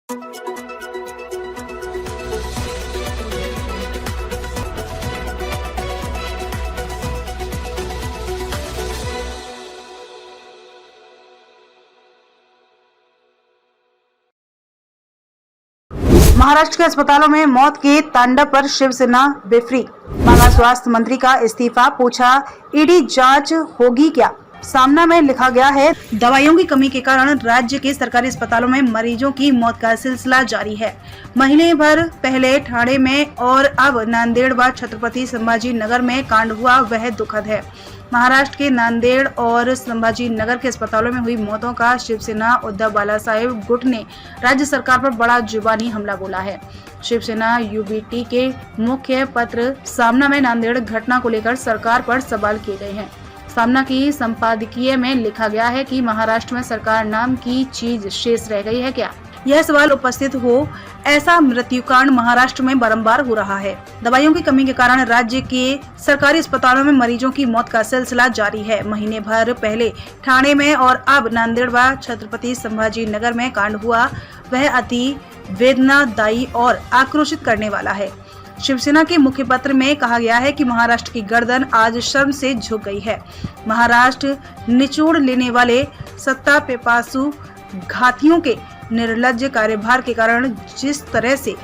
महाराष्ट्र के अस्पतालों में मौत के तांडव पर शिवसेना बेफ्री। मांगा स्वास्थ्य मंत्री का इस्तीफा, पूछा ईडी जांच होगी क्या। सामना में लिखा गया है, दवाइयों की कमी के कारण राज्य के सरकारी अस्पतालों में मरीजों की मौत का सिलसिला जारी है। महीने भर पहले ठाणे में और अब नांदेड़ व छत्रपति संभाजी नगर में कांड हुआ, वह दुखद है। महाराष्ट्र के नांदेड़ और संभाजी नगर के अस्पतालों में हुई मौतों का शिवसेना उद्धव बालासाहेब गुट ने राज्य सरकार पर बड़ा जुबानी हमला बोला है। शिवसेना यूबीटी के मुख्य पत्र सामना में नांदेड़ घटना को लेकर सरकार पर सवाल किए गए हैं। सामना की संपादकीय में लिखा गया है कि महाराष्ट्र में सरकार नाम की चीज शेष रह गई है क्या। यह सवाल उपस्थित हो, ऐसा मृत्युकांड महाराष्ट्र में बारंबार हो रहा है। दवाइयों की कमी के कारण राज्य के सरकारी अस्पतालों में मरीजों की मौत का सिलसिला जारी है। महीने भर पहले ठाणे में और अब नांदेड़ व छत्रपति संभाजी नगर में कांड हुआ, वह अति वेदनादायी और आक्रोशित करने वाला है। शिवसेना के मुख्य पत्र में कहा गया है कि महाराष्ट्र की गर्दन आज शर्म से झुक गई है। महाराष्ट्र निचोड़ लेने वाले सत्ता पेपासु घातियों के निर्लज्ज कार्यभार के कारण जिस तरह से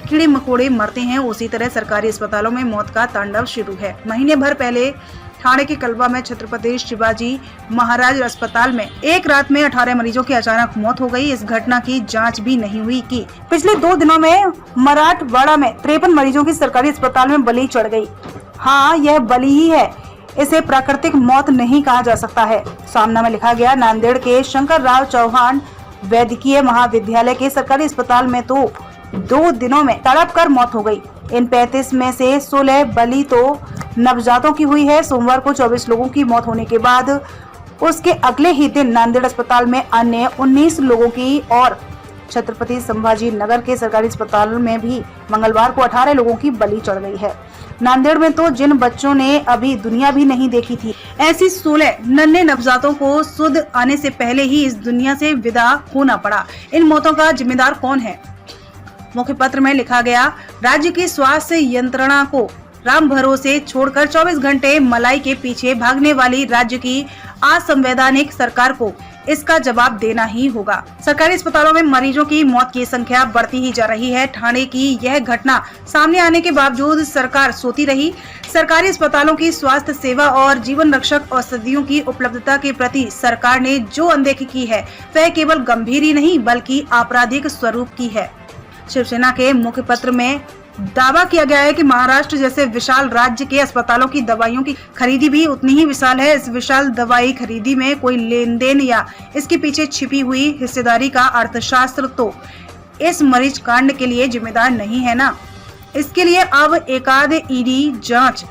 कीड़े मकोड़े मरते हैं, उसी तरह सरकारी अस्पतालों में मौत का तांडव शुरू है। महीने भर पहले ठाणे के कलवा में छत्रपति शिवाजी महाराज अस्पताल में एक रात में 18 मरीजों की अचानक मौत हो गई। इस घटना की जांच भी नहीं हुई कि पिछले 2 दिनों में मराठवाड़ा में 53 मरीजों की सरकारी अस्पताल में बलि चढ़ गई। हाँ, यह बलि ही है, इसे प्राकृतिक मौत नहीं कहा जा सकता है। सामना में लिखा गया, नांदेड़ के शंकर राव चौहान वैद्यकीय महाविद्यालय के सरकारी अस्पताल में तो 2 दिनों में तड़प कर मौत हो गई। इन 35 में से 16 बलि तो नवजातों की हुई है। सोमवार को 24 लोगों की मौत होने के बाद उसके अगले ही दिन नांदेड़ अस्पताल में अन्य 19 लोगों की और छत्रपति संभाजी नगर के सरकारी अस्पताल में भी मंगलवार को 18 लोगों की बलि चढ़ गई है। नांदेड़ में तो जिन बच्चों ने अभी दुनिया भी नहीं देखी थी, ऐसी 16 नन्हे नवजातों को सुध आने से पहले ही इस दुनिया से विदा होना पड़ा। इन मौतों का जिम्मेदार कौन है। मुख्य पत्र में लिखा गया, राज्य की स्वास्थ्य यंत्रणा को राम भरोसे छोड़कर 24 घंटे मलाई के पीछे भागने वाली राज्य की असंवैधानिक सरकार को इसका जवाब देना ही होगा। सरकारी अस्पतालों में मरीजों की मौत की संख्या बढ़ती ही जा रही है। ठाणे की यह घटना सामने आने के बावजूद सरकार सोती रही। सरकारी अस्पतालों की स्वास्थ्य सेवा और जीवन रक्षक औषधियों की उपलब्धता के प्रति सरकार ने जो अनदेखी की है, वह केवल गंभीर ही नहीं बल्कि आपराधिक स्वरूप की है। शिवसेना के मुख्य पत्र में दावा किया गया है कि महाराष्ट्र जैसे विशाल राज्य के अस्पतालों की दवाइयों की खरीदी भी उतनी ही विशाल है। इस विशाल दवाई खरीदी में कोई लेन देन या इसके पीछे छिपी हुई हिस्सेदारी का अर्थशास्त्र तो इस मरीज कांड के लिए जिम्मेदार नहीं है ना। इसके लिए अब एकाध ईडी जांच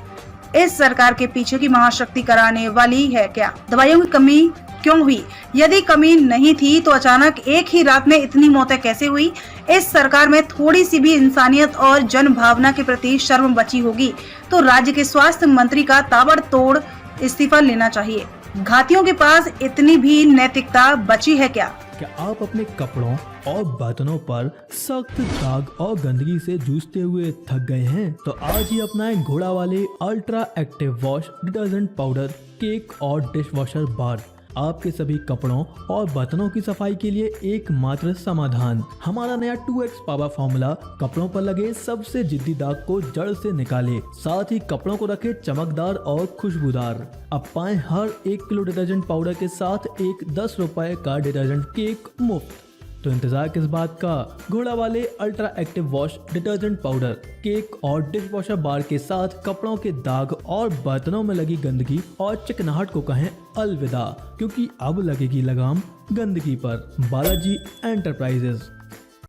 इस सरकार के पीछे की महाशक्ति कराने वाली है क्या। दवाइयों की कमी क्यों हुई? यदि कमी नहीं थी तो अचानक एक ही रात में इतनी मौतें कैसे हुई? इस सरकार में थोड़ी सी भी इंसानियत और जन भावना के प्रति शर्म बची होगी तो राज्य के स्वास्थ्य मंत्री का ताबड़तोड़ इस्तीफा लेना चाहिए। घातियों के पास इतनी भी नैतिकता बची है क्या? क्या आप अपने कपड़ों और बर्तनों पर सख्त दाग और गंदगी से जूझते हुए थक गए हैं? तो आज ही अपनाएं घोड़ा वाले ultra active wash detergent powder, cake और डिश वॉशर बार। आपके सभी कपड़ों और बर्तनों की सफाई के लिए एकमात्र समाधान। हमारा नया 2x पावर फॉर्मूला कपड़ों पर लगे सबसे जिद्दी दाग को जड़ से निकाले, साथ ही कपड़ों को रखे चमकदार और खुशबूदार। अब पाएं हर 1 किलो डिटर्जेंट पाउडर के साथ एक 10 रुपए का डिटर्जेंट केक मुफ्त। तो इंतजार किस बात का। घोड़ा वाले ultra active wash detergent powder, cake और डिश वॉशर बार के साथ कपड़ों के दाग और बर्तनों में लगी गंदगी और चिकनाहट को कहें अलविदा, क्योंकि अब लगेगी लगाम गंदगी पर। बालाजी एंटरप्राइजेस।